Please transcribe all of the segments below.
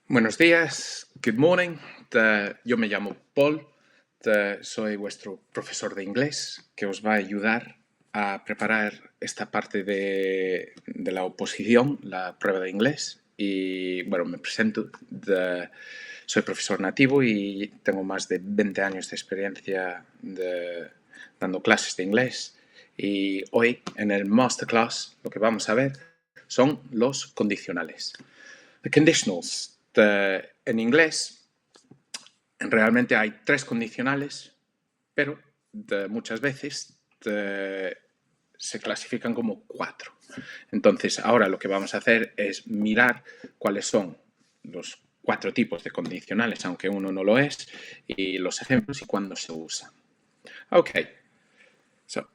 Buenos días, good morning. Yo me llamo Paul, soy vuestro profesor de inglés que os va a ayudar a preparar esta parte de la oposición, la prueba de inglés. Y bueno, me presento, soy profesor nativo y tengo más de 20 años de experiencia dando clases de inglés. Y hoy en el masterclass lo que vamos a ver son los condicionales. The conditionals. En inglés realmente hay 3 condicionales, pero muchas veces se clasifican como 4. Entonces, ahora lo que vamos a hacer es mirar cuáles son los 4 tipos de condicionales, aunque uno no lo es, y los ejemplos y cuándo se usa. Okay. So,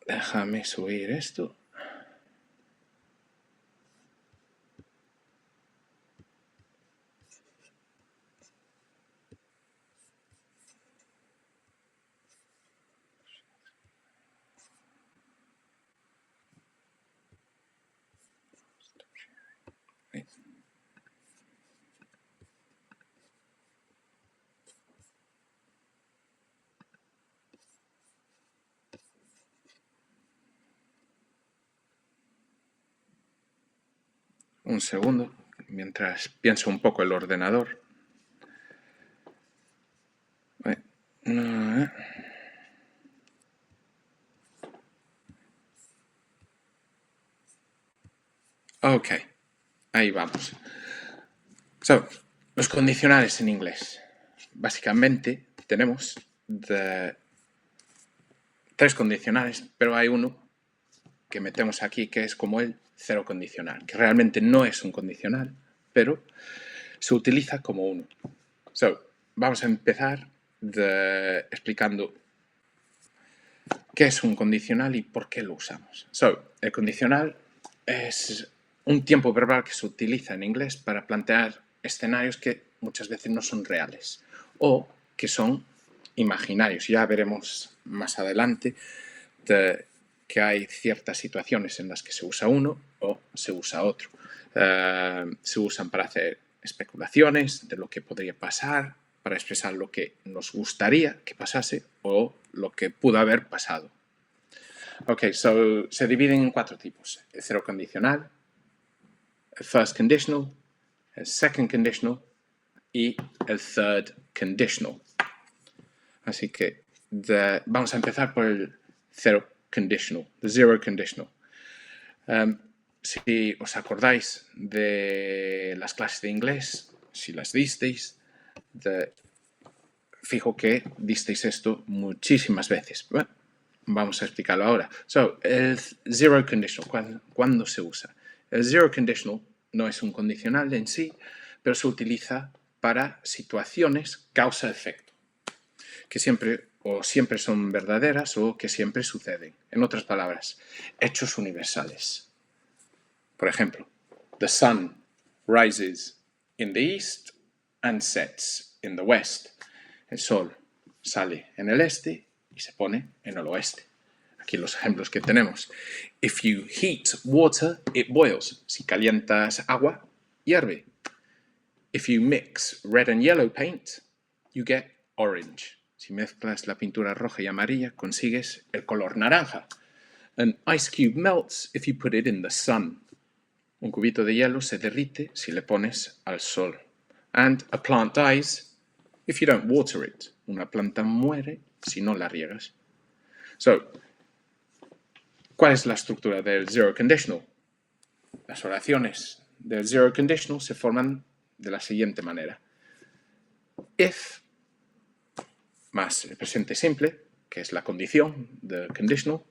déjame subir esto. Un segundo, mientras pienso un poco el ordenador. Ok, ahí vamos. So, los condicionales en inglés. Básicamente tenemos 3 condicionales, pero hay uno que metemos aquí que es como el cero condicional, que realmente no es un condicional, pero se utiliza como uno. So, vamos a empezar explicando qué es un condicional y por qué lo usamos. So, el condicional es un tiempo verbal que se utiliza en inglés para plantear escenarios que muchas veces no son reales o que son imaginarios. Ya veremos más adelante que hay ciertas situaciones en las que se usa uno o se usa otro. Se usan para hacer especulaciones de lo que podría pasar, para expresar lo que nos gustaría que pasase o lo que pudo haber pasado. Ok, so se dividen en 4 tipos. El cero condicional, el first conditional, el second conditional y el third conditional. Así que vamos a empezar por el cero conditional, the zero conditional. Si os acordáis de las clases de inglés, si las disteis, fijo que disteis esto muchísimas veces. Bueno, vamos a explicarlo ahora. So, el zero conditional, ¿cuándo se usa? El zero conditional no es un condicional en sí, pero se utiliza para situaciones causa-efecto, que siempre son verdaderas o que siempre suceden. En otras palabras, hechos universales. Por ejemplo, the sun rises in the east and sets in the west. El sol sale en el este y se pone en el oeste. Aquí los ejemplos que tenemos. If you heat water, it boils. Si calientas agua, hierve. If you mix red and yellow paint, you get orange. Si mezclas la pintura roja y amarilla, consigues el color naranja. An ice cube melts if you put it in the sun. Un cubito de hielo se derrite si le pones al sol. And a plant dies if you don't water it. Una planta muere si no la riegas. So, ¿cuál es la estructura del zero conditional? Las oraciones del zero conditional se forman de la siguiente manera. If más el presente simple, que es la condición del conditional,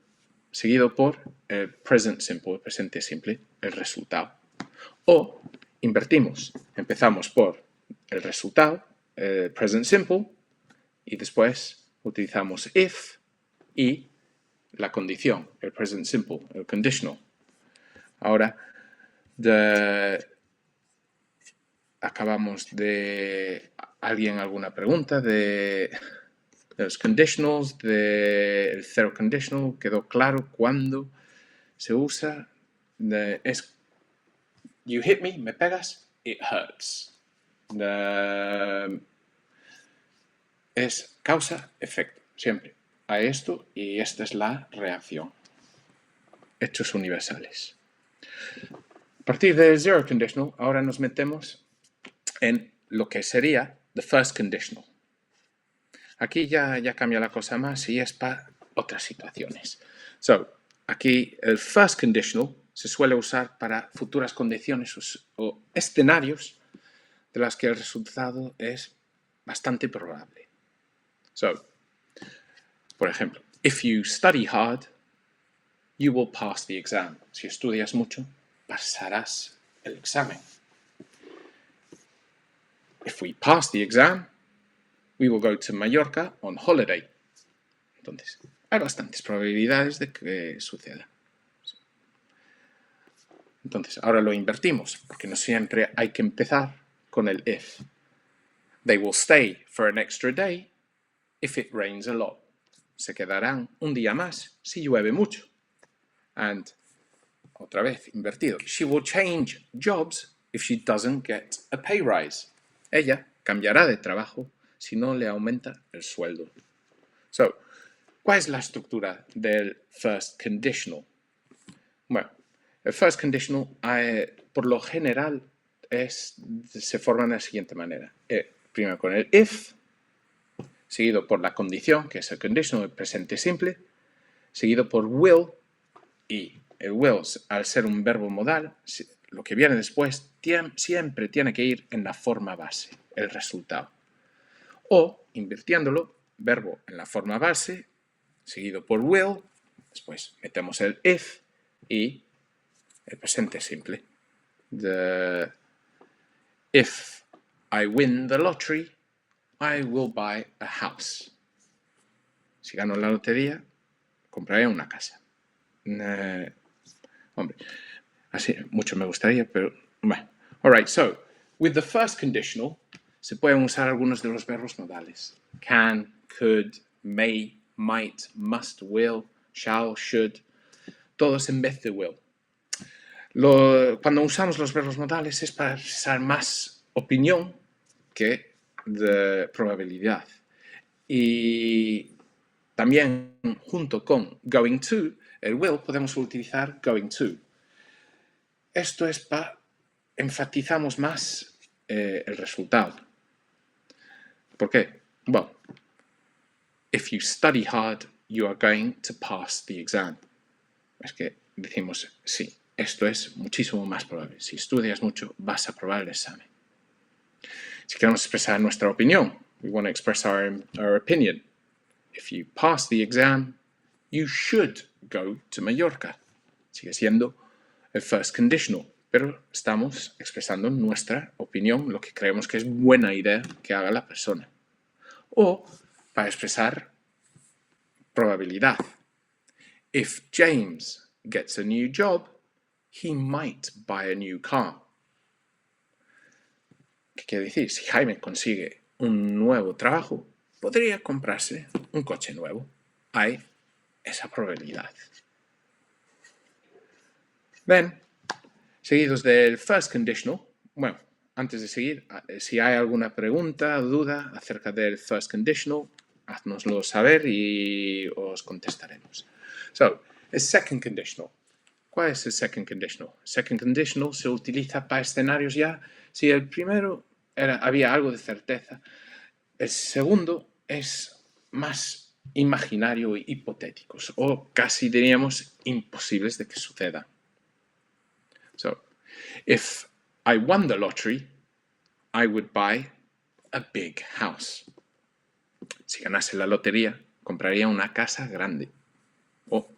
seguido por el present simple, el presente simple, el resultado. O invertimos, empezamos por el resultado, el present simple, y después utilizamos if y la condición, el present simple, el conditional. Ahora, acabamos de... ¿Alguien alguna pregunta de los conditionals, del zero conditional? ¿Quedó claro cuándo se usa? Es you hit me, me pegas, it hurts. Es causa-efecto, siempre. A esto y esta es la reacción. Hechos universales. A partir del zero conditional, ahora nos metemos en lo que sería the first conditional. Aquí ya cambia la cosa más y es para otras situaciones. So, aquí el first conditional se suele usar para futuras condiciones o escenarios de las que el resultado es bastante probable. So, por ejemplo, if you study hard, you will pass the exam. Si estudias mucho, pasarás el examen. If we pass the exam, we will go to Mallorca on holiday. Entonces, hay bastantes probabilidades de que suceda. Entonces, ahora lo invertimos, porque no siempre hay que empezar con el if. They will stay for an extra day if it rains a lot. Se quedarán un día más si llueve mucho. And, otra vez, invertido. She will change jobs if she doesn't get a pay rise. Ella cambiará de trabajo si no le aumenta el sueldo. So, ¿cuál es la estructura del first conditional? Bueno, el first conditional, por lo general, se forma de la siguiente manera. Primero con el if, seguido por la condición, que es el conditional, el presente simple, seguido por will, y el will, al ser un verbo modal, lo que viene después siempre tiene que ir en la forma base, el resultado. O, invirtiéndolo, verbo en la forma base, seguido por will, después metemos el if y el presente simple. If I win the lottery, I will buy a house. Si gano la lotería, compraré una casa. Hombre, así mucho me gustaría, pero bueno. Alright, so, with the first conditional, se pueden usar algunos de los verbos modales. Can, could, may, might, must, will, shall, should, todos en vez de will. Cuando usamos los verbos modales es para expresar más opinión que de probabilidad. Y también junto con going to, el will, podemos utilizar going to. Esto es para enfatizamos más el resultado. ¿Por qué? Well, if you study hard, you are going to pass the exam. Es que decimos, sí, esto es muchísimo más probable. Si estudias mucho, vas a aprobar el examen. Si queremos expresar nuestra opinión, we want to express our opinion. If you pass the exam, you should go to Mallorca. Sigue siendo el first conditional, pero estamos expresando nuestra opinión, lo que creemos que es buena idea que haga la persona. O para expresar probabilidad. If James gets a new job, he might buy a new car. ¿Qué quiere decir? Si Jaime consigue un nuevo trabajo, podría comprarse un coche nuevo. Hay esa probabilidad. Then, seguidos del first conditional, bueno, antes de seguir, si hay alguna pregunta o duda acerca del first conditional, háznoslo saber y os contestaremos. So, el second conditional. ¿Cuál es el second conditional? El second conditional se utiliza para escenarios ya. Si el primero había algo de certeza, el segundo es más imaginario e hipotético, o casi diríamos imposibles de que suceda. So, if I won the lottery, I would buy a big house. Si ganase la lotería, compraría una casa grande. O,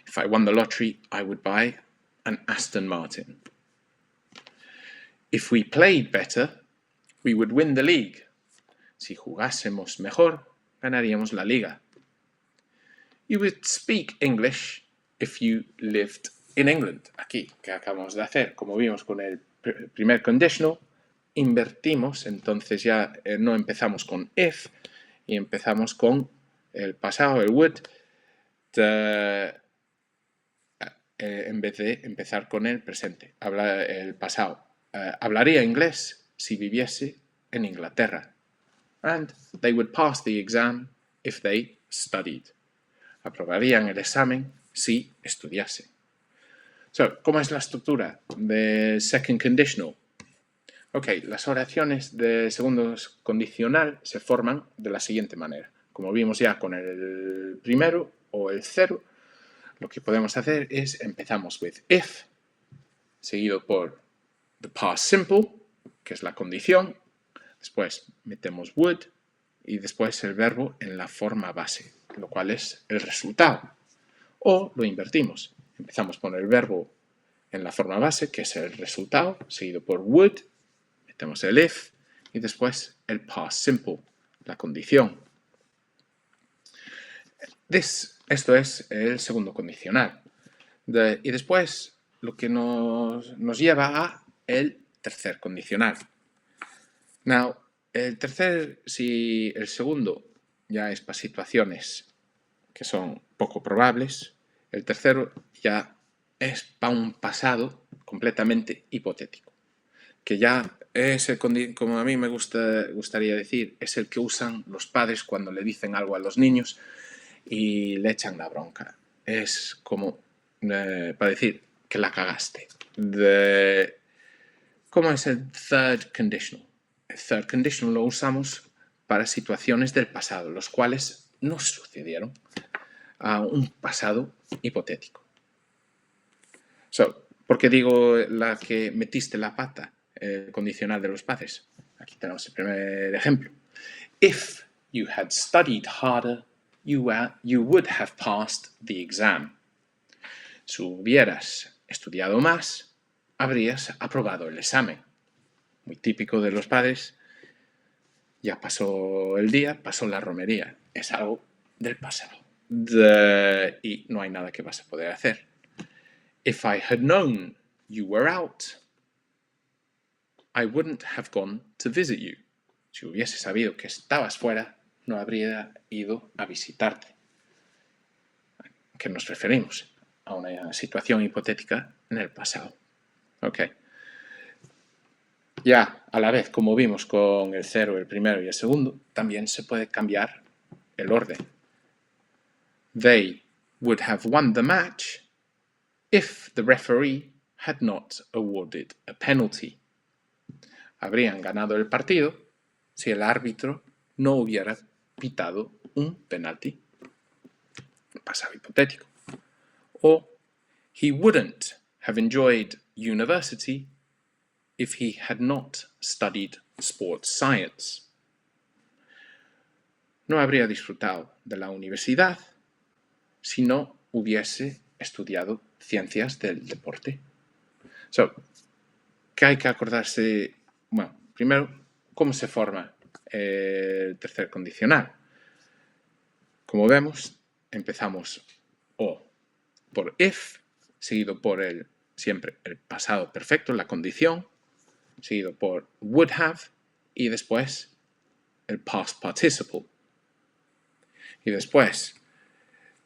if I won the lottery, I would buy an Aston Martin. If we played better, we would win the league. Si jugásemos mejor, ganaríamos la liga. You would speak English if you lived in England. Aquí, que acabamos de hacer, como vimos con el primer conditional, invertimos, entonces ya no empezamos con if, y empezamos con el pasado, el would. en vez de empezar con el presente, el pasado. Hablaría inglés si viviese en Inglaterra. And they would pass the exam if they studied. Aprobarían el examen si estudiase. So, ¿cómo es la estructura de second conditional? Ok, las oraciones de segundo condicional se forman de la siguiente manera. Como vimos ya con el primero o el cero, lo que podemos hacer es empezamos with if, seguido por the past simple, que es la condición, después metemos would y después el verbo en la forma base, lo cual es el resultado. O lo invertimos. Empezamos con el verbo en la forma base, que es el resultado, seguido por would, metemos el if y después el past simple, la condición. Esto es el segundo condicional. Y después lo que nos lleva a el tercer condicional. Now, si el segundo ya es para situaciones que son poco probables, el tercero ya es para un pasado completamente hipotético, que ya es como a mí me gustaría decir, es el que usan los padres cuando le dicen algo a los niños y le echan la bronca. Es como para decir que la cagaste. ¿Cómo es el third conditional? El third conditional lo usamos para situaciones del pasado, los cuales no sucedieron, a un pasado hipotético. ¿Por qué digo la que metiste la pata, el condicional de los padres? Aquí tenemos el primer ejemplo. If you had studied harder, you would have passed the exam. Si hubieras estudiado más, habrías aprobado el examen. Muy típico de los padres. Ya pasó el día, pasó la romería. Es algo del pasado. Y no hay nada que vas a poder hacer. If I had known you were out, I wouldn't have gone to visit you. Si hubiese sabido que estabas fuera, no habría ido a visitarte. ¿A qué nos referimos? A una situación hipotética en el pasado. Ok. Ya, a la vez, como vimos con el cero, el primero y el segundo, también se puede cambiar el orden. They would have won the match if the referee had not awarded a penalty. Habrían ganado el partido si el árbitro no hubiera pitado un penalti. Pasado hipotético. O he wouldn't have enjoyed university if he had not studied sports science. No habría disfrutado de la universidad si no hubiese estudiado ciencias del deporte. ¿Qué hay que acordarse? Bueno, primero, ¿cómo se forma el tercer condicional? Como vemos, empezamos o por if, seguido por siempre el pasado perfecto, la condición, seguido por would have y después el past participle. Y después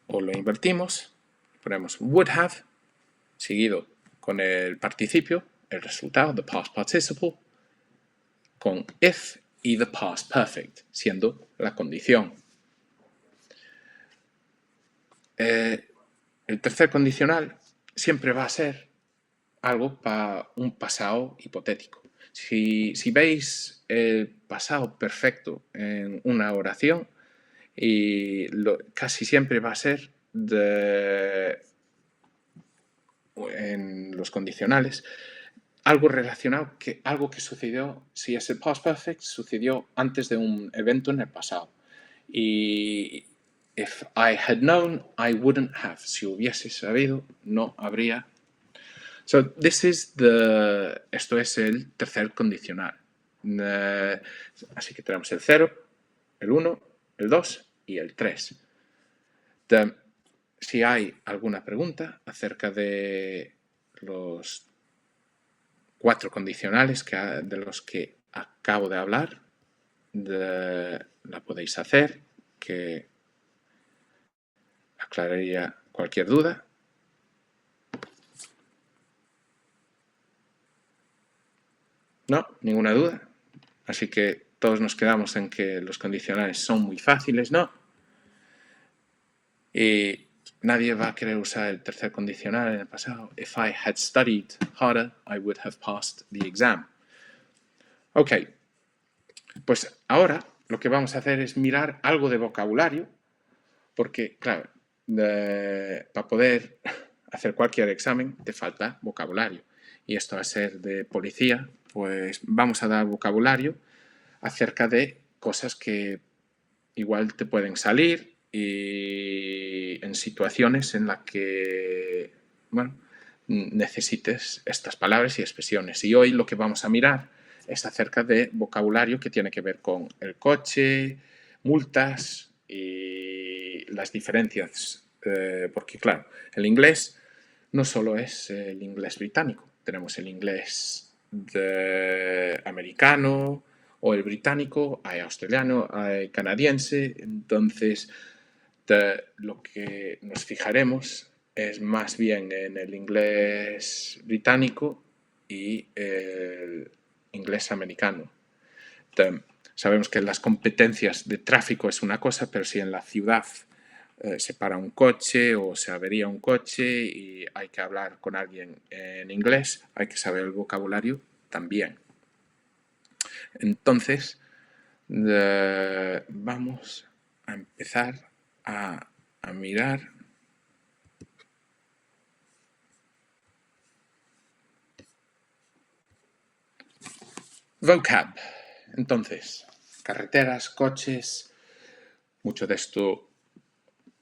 o lo invertimos, ponemos would have, seguido con el participio, el resultado, the past participle, con if y the past perfect, siendo la condición. El tercer condicional siempre va a ser algo para un pasado hipotético. Si veis el pasado perfecto en una oración, casi siempre va a ser en los condicionales algo relacionado, algo que sucedió, si es el past perfect, sucedió antes de un evento en el pasado. Y if I had known, I wouldn't have. Si hubiese sabido, no habría. Esto es el tercer condicional. Así que tenemos el 0, el 1, el 2 y el 3. Si hay alguna pregunta acerca de los 4 condicionales de los que acabo de hablar, la podéis hacer, que aclararía cualquier duda. No, ninguna duda. Así que todos nos quedamos en que los condicionales son muy fáciles, ¿no? Y nadie va a querer usar el tercer condicional en el pasado. If I had studied harder, I would have passed the exam. Ok, pues ahora lo que vamos a hacer es mirar algo de vocabulario, porque, claro, para poder hacer cualquier examen te falta vocabulario. Y esto va a ser de policía, pues vamos a dar vocabulario acerca de cosas que igual te pueden salir y en situaciones en las que, bueno, necesites estas palabras y expresiones. Y hoy lo que vamos a mirar es acerca de vocabulario que tiene que ver con el coche, multas y las diferencias. Porque, claro, el inglés no solo es el inglés británico, tenemos el inglés americano o el británico, hay australiano, hay canadiense, entonces lo que nos fijaremos es más bien en el inglés británico y el inglés americano. Sabemos que las competencias de tráfico es una cosa, pero si en la ciudad se para un coche o se avería un coche y hay que hablar con alguien en inglés, hay que saber el vocabulario también. Entonces, vamos a empezar a mirar vocab. Entonces, carreteras, coches, mucho de esto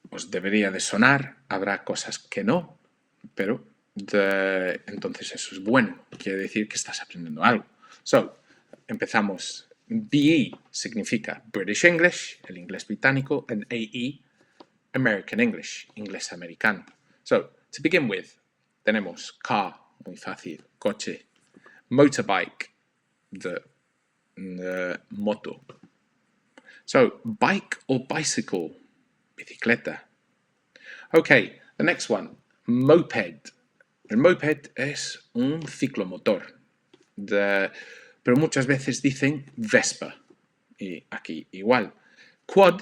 os debería de sonar, habrá cosas que no, pero entonces eso es bueno, quiere decir que estás aprendiendo algo. So, empezamos. BE significa British English, el inglés británico, and AE, American English, inglés americano. So, to begin with, tenemos car, muy fácil, coche, motorbike, de moto. So, bike or bicycle, bicicleta. Okay, the next one, moped. El moped es un ciclomotor, pero muchas veces dicen Vespa. Y aquí igual. Quad,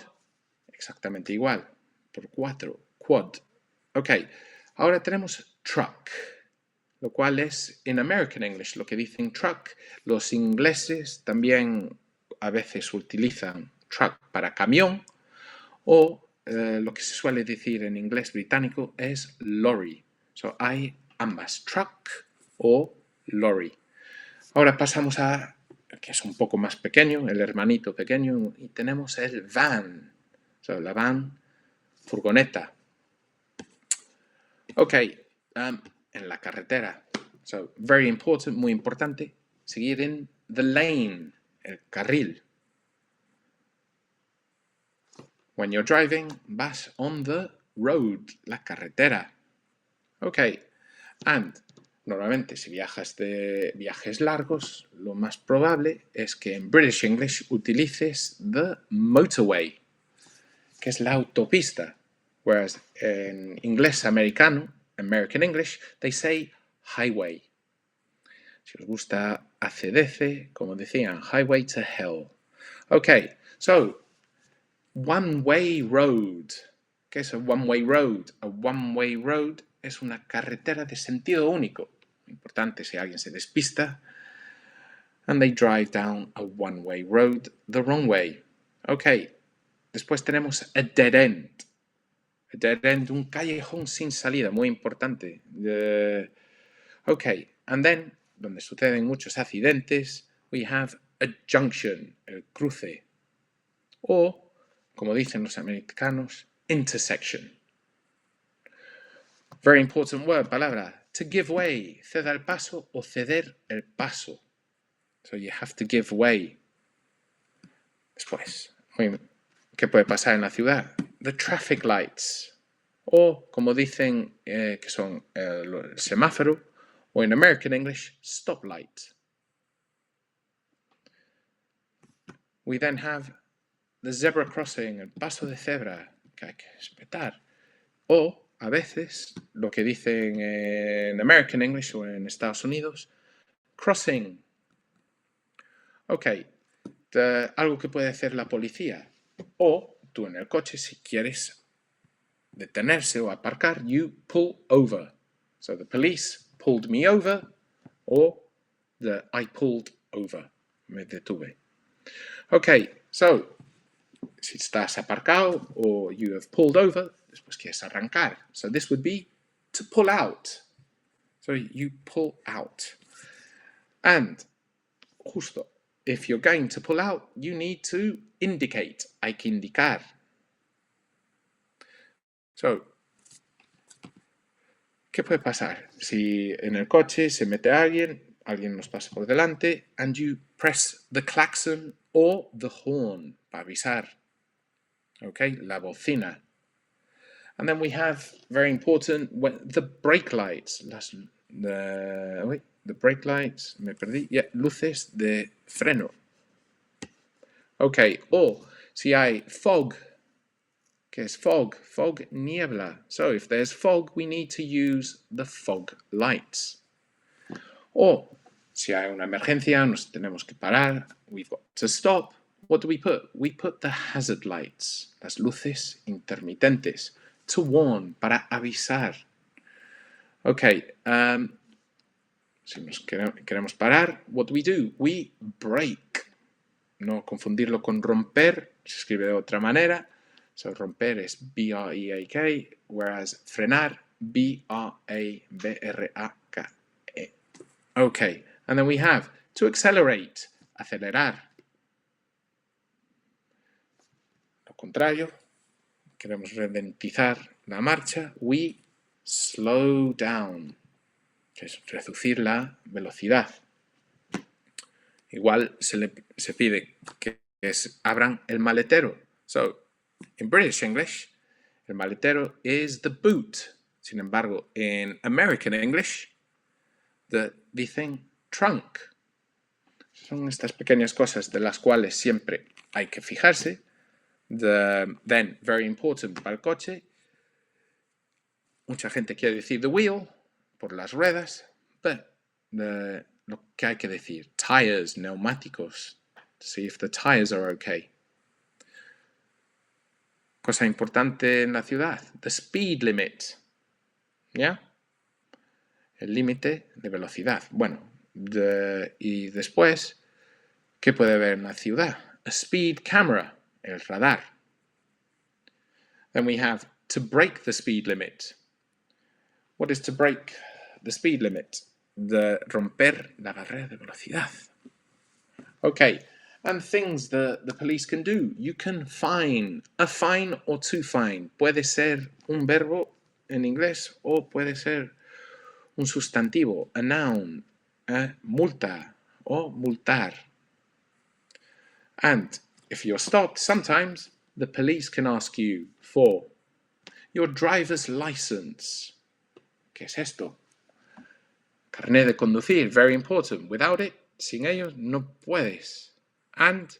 exactamente igual, por 4, quad. Ok, ahora tenemos truck, lo cual es en American English lo que dicen truck. Los ingleses también a veces utilizan truck para camión o lo que se suele decir en inglés británico es lorry. So, hay ambas, truck o lorry. Ahora pasamos a, que es un poco más pequeño, el hermanito pequeño, y tenemos el van. So, la van, furgoneta. Ok, en la carretera. So, very important, muy importante, seguir en the lane, el carril. When you're driving, vas on the road, la carretera. Ok, and normalmente si viajas de viajes largos, lo más probable es que en British English utilices the motorway, que es la autopista. Whereas en inglés americano, American English, they say highway. Si os gusta ACDC, como decían, highway to hell. Ok, so, one-way road. ¿Qué es a one-way road? A one-way road es una carretera de sentido único. Importante si alguien se despista. And they drive down a one-way road the wrong way. Ok. Después tenemos a dead end. A dead end, un callejón sin salida, muy importante. Ok. And then, donde suceden muchos accidentes, we have a junction, el cruce. O, como dicen los americanos, intersection. Very important word, palabra. To give way, ceder el paso o ceder el paso. So you have to give way. Después, ¿qué puede pasar en la ciudad? The traffic lights. O, como dicen que son el semáforo, o en American English, stoplight. We then have the zebra crossing, el paso de cebra, que hay que respetar. O, a veces, lo que dicen en American English o en Estados Unidos, crossing, Ok, algo que puede hacer la policía. O tú en el coche, si quieres detenerse o aparcar, you pull over. So the police pulled me over, or I pulled over. Me detuve. Ok, so si estás aparcado or you have pulled over, después quieres arrancar. So this would be to pull out. So you pull out. And justo, if you're going to pull out, you need to indicate. Hay que indicar. So, ¿qué puede pasar? Si en el coche se mete alguien nos pasa por delante, and you press the klaxon or the horn para avisar. Okay, la bocina. And then we have, very important, the brake lights. The brake lights, me perdí. Yeah, luces de freno. Okay, or si hay fog, ¿qué es fog? Fog, niebla. So if there's fog, we need to use the fog lights. Or si hay una emergencia, nos tenemos que parar, we've got to stop. What do we put? We put the hazard lights, las luces intermitentes, to warn, para avisar. Ok, si nos queremos parar, what do? We brake. No confundirlo con romper, se escribe de otra manera. So romper es B-R-E-A-K, whereas frenar, B-R-A-B-R-A-K-E. Okay, and then we have to accelerate, acelerar. Lo contrario, queremos ralentizar la marcha, we slow down, que es reducir la velocidad. Igual se pide que abran el maletero. So, in British English, el maletero is the boot. Sin embargo, en American English, dicen trunk. Son estas pequeñas cosas de las cuales siempre hay que fijarse. Then, very important para el coche. Mucha gente quiere decir the wheel, por las ruedas, but lo que hay que decir, tires, neumáticos, to see if the tires are okay. Cosa importante en la ciudad, the speed limit, ¿ya? El límite de velocidad. Bueno, y después, ¿qué puede haber en la ciudad? A speed camera, el radar. Then we have to break the speed limit. What is to break the speed limit? De romper la barrera de velocidad. Okay, and things that the police can do. You can fine. A fine or to fine. Puede ser un verbo en inglés o puede ser un sustantivo, a noun, multa o multar. And if you're stopped, sometimes the police can ask you for your driver's license. ¿Qué es esto? Carnet de conducir, very important. Without it, sin ellos, no puedes. And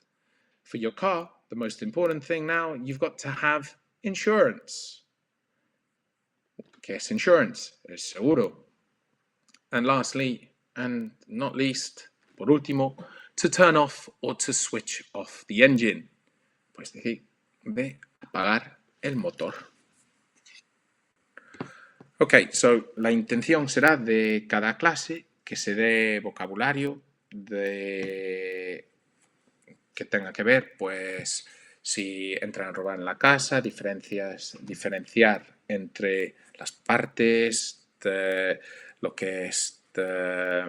for your car, the most important thing now, you've got to have insurance. ¿Qué es insurance? Es seguro. And lastly, and not least, por último, to turn off or to switch off the engine. Pues decir, de apagar el motor. Ok, so la intención será de cada clase que se dé vocabulario que tenga que ver, pues, si entran a robar en la casa, diferenciar entre las partes de lo que es a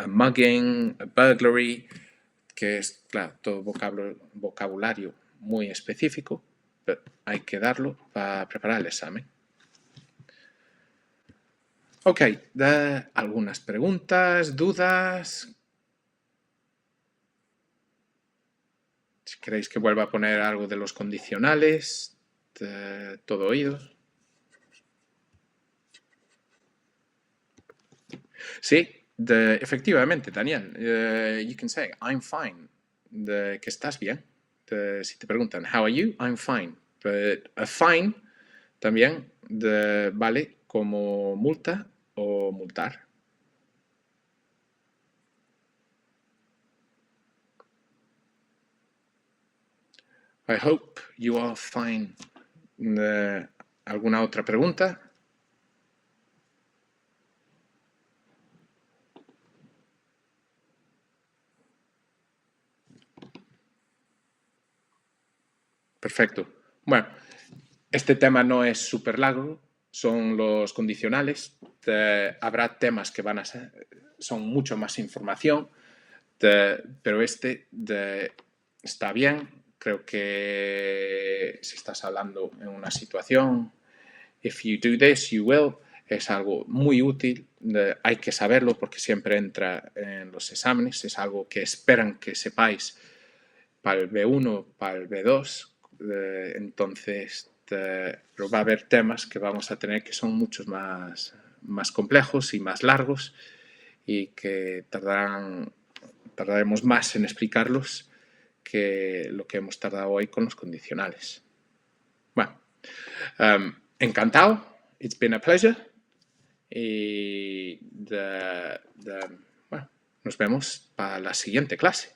mugging, a burglary, que es, claro, todo vocabulario muy específico, pero hay que darlo para preparar el examen. Ok, algunas preguntas, dudas. Si queréis que vuelva a poner algo de los condicionales, todo oídos. Sí, efectivamente, Daniel. You can say, I'm fine. Que estás bien. Si te preguntan, how are you? I'm fine. But a fine también vale como multa o multar. I hope you all find alguna otra pregunta. Perfecto. Bueno, este tema no es súper largo, son los condicionales. Habrá temas que son mucho más información, pero está bien. Creo que si estás hablando en una situación, if you do this, you will, es algo muy útil. Hay que saberlo porque siempre entra en los exámenes. Es algo que esperan que sepáis para el B1, para el B2. Entonces, pero va a haber temas que vamos a tener que son muchos más complejos y más largos y que tardaremos más en explicarlos que lo que hemos tardado hoy con los condicionales. Bueno, encantado. It's been a pleasure. Y bueno, nos vemos para la siguiente clase.